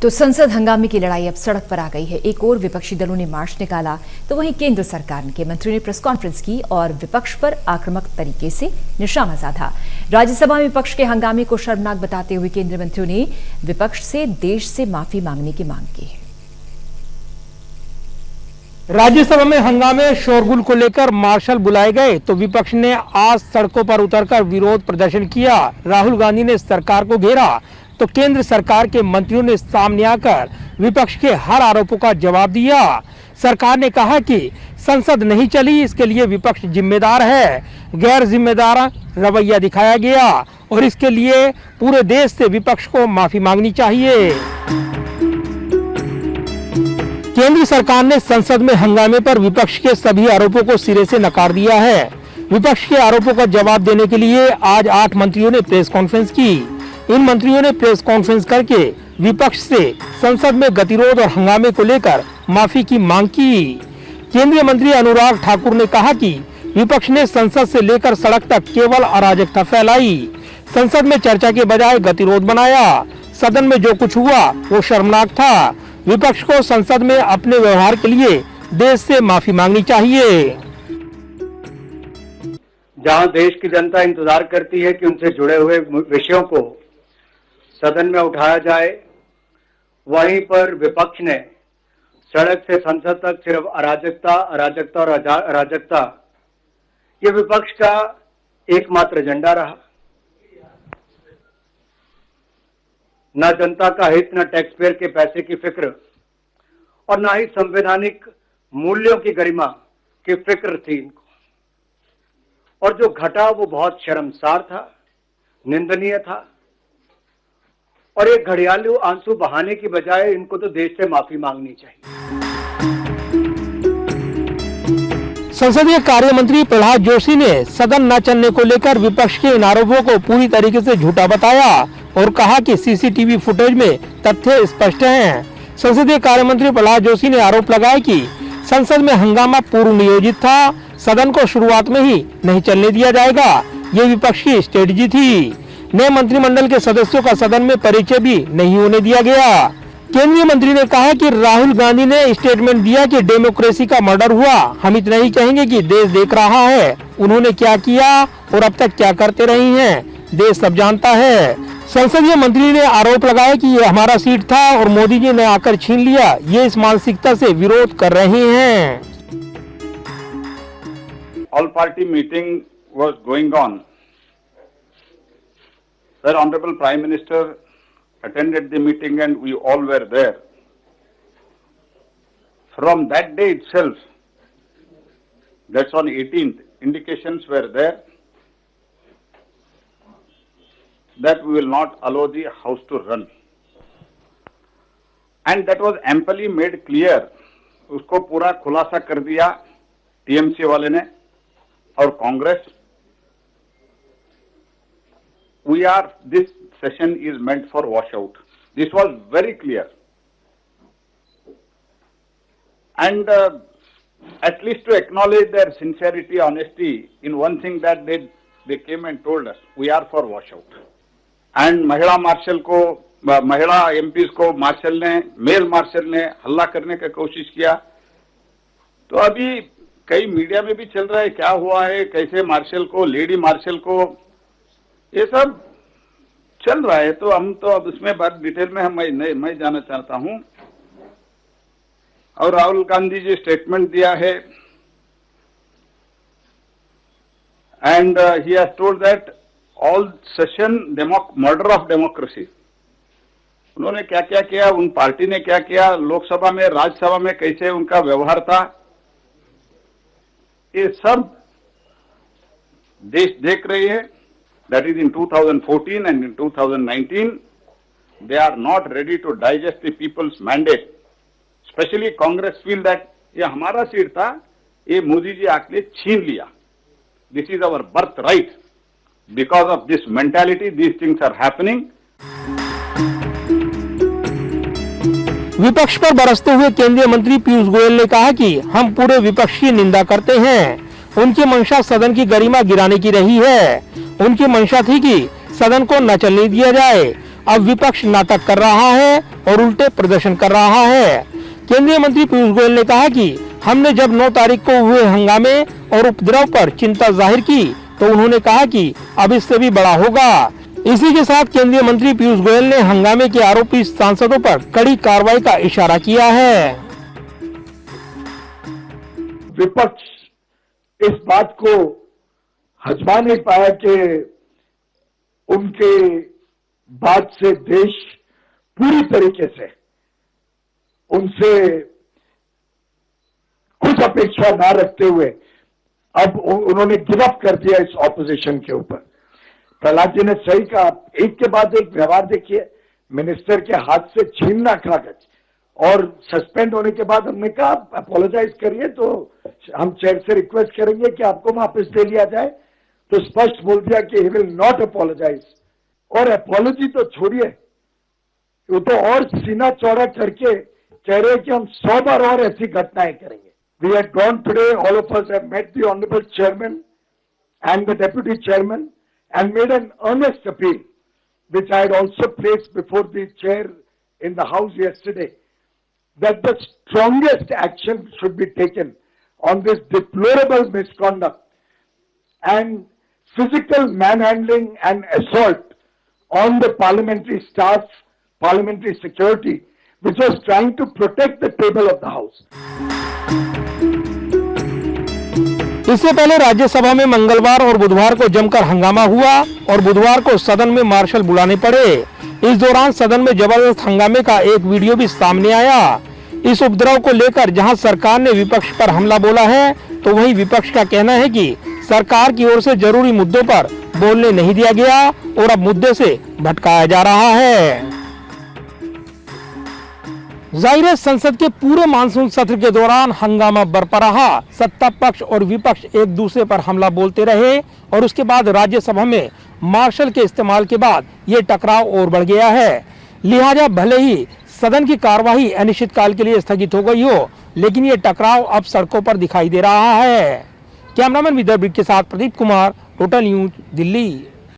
तो संसद हंगामे की लड़ाई अब सड़क पर आ गई है। एक ओर विपक्षी दलों ने मार्च निकाला तो वहीं केंद्र सरकार के मंत्रियों ने प्रेस कॉन्फ्रेंस की और विपक्ष पर आक्रामक तरीके से निशाना साधा। राज्यसभा में विपक्ष के हंगामे को शर्मनाक बताते हुए केंद्रीय मंत्रियों ने विपक्ष से देश से माफी मांगने की मांग की। राज्यसभा में हंगामे शोरगुल को लेकर मार्शल बुलाए गए तो विपक्ष ने आज सड़कों पर उतरकर विरोध प्रदर्शन किया। राहुल गांधी ने सरकार को घेरा तो केंद्र सरकार के मंत्रियों ने सामने आकर विपक्ष के हर आरोपों का जवाब दिया। सरकार ने कहा कि संसद नहीं चली, इसके लिए विपक्ष जिम्मेदार है। गैर जिम्मेदार रवैया दिखाया गया और इसके लिए पूरे देश से विपक्ष को माफी मांगनी चाहिए। केंद्र सरकार ने संसद में हंगामे पर विपक्ष के सभी आरोपों को सिरे से नकार दिया है। विपक्ष के आरोपों का जवाब देने के लिए आज 8 मंत्रियों ने प्रेस कॉन्फ्रेंस की। इन मंत्रियों ने प्रेस कॉन्फ्रेंस करके विपक्ष से संसद में गतिरोध और हंगामे को लेकर माफी की मांग की। केंद्रीय मंत्री अनुराग ठाकुर ने कहा कि विपक्ष ने संसद से लेकर सड़क तक केवल अराजकता फैलाई। संसद में चर्चा के बजाय गतिरोध बनाया। सदन में जो कुछ हुआ वो शर्मनाक था। विपक्ष को संसद में अपने व्यवहार के लिए देश से माफी मांगनी चाहिए। जहां देश की जनता इंतजार करती है कि उनसे जुड़े हुए विषयों को सदन में उठाया जाए, वहीं पर विपक्ष ने सड़क से संसद तक सिर्फ अराजकता अराजकता और अराजकता, ये विपक्ष का एकमात्र एजेंडा रहा। न जनता का हित, न टैक्स पेयर के पैसे की फिक्र और न ही संवैधानिक मूल्यों की गरिमा की फिक्र थी इनको। और जो घटा वो बहुत शर्मसार था, निंदनीय था और एक घड़ियालू आंसू बहाने की बजाय इनको तो देश से माफी मांगनी चाहिए। संसदीय कार्य मंत्री प्रहलाद जोशी ने सदन न चलने को लेकर विपक्ष के इन आरोपों को पूरी तरीके से झूठा बताया और कहा कि सीसीटीवी फुटेज में तथ्य स्पष्ट हैं। संसदीय कार्य मंत्री प्रहलाद जोशी ने आरोप लगाया कि संसद में हंगामा पूर्व नियोजित था, सदन को शुरुआत में ही नहीं चलने दिया जाएगा। ये विपक्ष की स्ट्रेटजी थी। नए मंत्रिमंडल के सदस्यों का सदन में परिचय भी नहीं होने दिया गया। केंद्रीय मंत्री ने कहा कि राहुल गांधी ने स्टेटमेंट दिया कि डेमोक्रेसी का मर्डर हुआ। हम इतना ही कहेंगे कि देश देख रहा है उन्होंने क्या किया और अब तक क्या करते रही हैं, देश सब जानता है। संसदीय मंत्री ने आरोप लगाया कि ये हमारा सीट था और मोदी जी ने आकर छीन लिया। ये इस मानसिकता से विरोध कर रहे हैं। All party meeting was going on. Sir, Honorable Prime Minister attended the meeting and we all were there. From that day itself, that's on 18th, indications were there that we will not allow the house to run. And that was amply made clear. उसको पूरा खुलासा कर दिया TMC वाले ने और Congress. This session is meant for washout. This was very clear. And at least to acknowledge their sincerity, honesty in one thing that they came and told us, we are for washout. And महिला martial को, महिला MPs को martial ने, mail martial ने हल्ला करने का कोशिश किया। तो अभी कई मीडिया में भी चल रहा है क्या हुआ है, कैसे मार्शल को, लेडी मार्शल को, ये सब चल रहा है। तो हम तो अब उसमें बात डिटेल में मैं जाना चाहता हूं। और राहुल गांधी जी स्टेटमेंट दिया है and he has told that all session murder of democracy. उन्होंने क्या क्या किया, उन पार्टी ने क्या किया, लोकसभा में, राज्यसभा में कैसे उनका व्यवहार था, ये सब देश देख रही है। That is in 2014 and in 2019, they are not ready to digest the people's mandate. Especially Congress feel that ये हमारा सीट था, ये मोदी जी आके छीन लिया। This is our birthright. Because of this mentality, these things are happening. विपक्ष पर बरसते हुए केंद्रीय मंत्री पीयूष गोयल ने कहा कि हम पूरे विपक्ष की निंदा करते हैं। उनकी मंशा सदन की गरिमा गिराने की रही है। उनकी मंशा थी कि सदन को न चलने दिया जाए। अब विपक्ष नाटक कर रहा है और उल्टे प्रदर्शन कर रहा है। केंद्रीय मंत्री पीयूष गोयल ने कहा कि हमने जब 9 तारीख को हुए हंगामे और उपद्रव पर चिंता जाहिर की तो उन्होंने कहा कि अब इससे भी बड़ा होगा। इसी के साथ केंद्रीय मंत्री पीयूष गोयल ने हंगामे के आरोपी सांसदों पर कड़ी कार्रवाई का इशारा किया है। विपक्ष इस बात को हजमा नहीं पाया कि उनके बात से देश पूरी तरीके से उनसे कुछ अपेक्षा ना रखते हुए अब उन्होंने गिव अप कर दिया इस ऑपोजिशन के ऊपर। प्रहलाद जी ने सही कहा, एक के बाद एक व्यवहार देखिए, मिनिस्टर के हाथ से छीनना कागज और सस्पेंड होने के बाद हमने कहा अपोलोजाइज करिए, तो हम चेयर से रिक्वेस्ट करेंगे कि आपको वापस दे लिया जाए, तो स्पष्ट बोल दिया कि ही विल नॉट अपोलोजाइज। और अपोलॉजी तो छोड़िए, वो तो और सीना चौड़ा करके कह रहे हैं कि हम 100 बार और ऐसी घटनाएं करेंगे। We had gone today, all of us have met the honourable chairman and the deputy chairman and made an earnest appeal, which I had also placed before the chair in the House yesterday, that the strongest action should be taken on this deplorable misconduct and physical manhandling and assault on the parliamentary staff, parliamentary security, which was trying to protect the table of the House. इससे पहले राज्यसभा में मंगलवार और बुधवार को जमकर हंगामा हुआ और बुधवार को सदन में मार्शल बुलाने पड़े। इस दौरान सदन में जबरदस्त हंगामे का एक वीडियो भी सामने आया। इस उपद्रव को लेकर जहां सरकार ने विपक्ष पर हमला बोला है, तो वहीं विपक्ष का कहना है कि सरकार की ओर से जरूरी मुद्दों पर बोलने नहीं दिया गया और अब मुद्दे से भटकाया जा रहा है। जाहिर है, संसद के पूरे मानसून सत्र के दौरान हंगामा बरपा रहा। सत्ता पक्ष और विपक्ष एक दूसरे पर हमला बोलते रहे और उसके बाद राज्यसभा में मार्शल के इस्तेमाल के बाद ये टकराव और बढ़ गया है। लिहाजा भले ही सदन की कार्यवाही अनिश्चितकाल के लिए स्थगित हो गई हो, लेकिन ये टकराव अब सड़कों पर दिखाई दे रहा है। कैमरामैन विदर्भ के साथ प्रदीप कुमार, टोटल न्यूज, दिल्ली।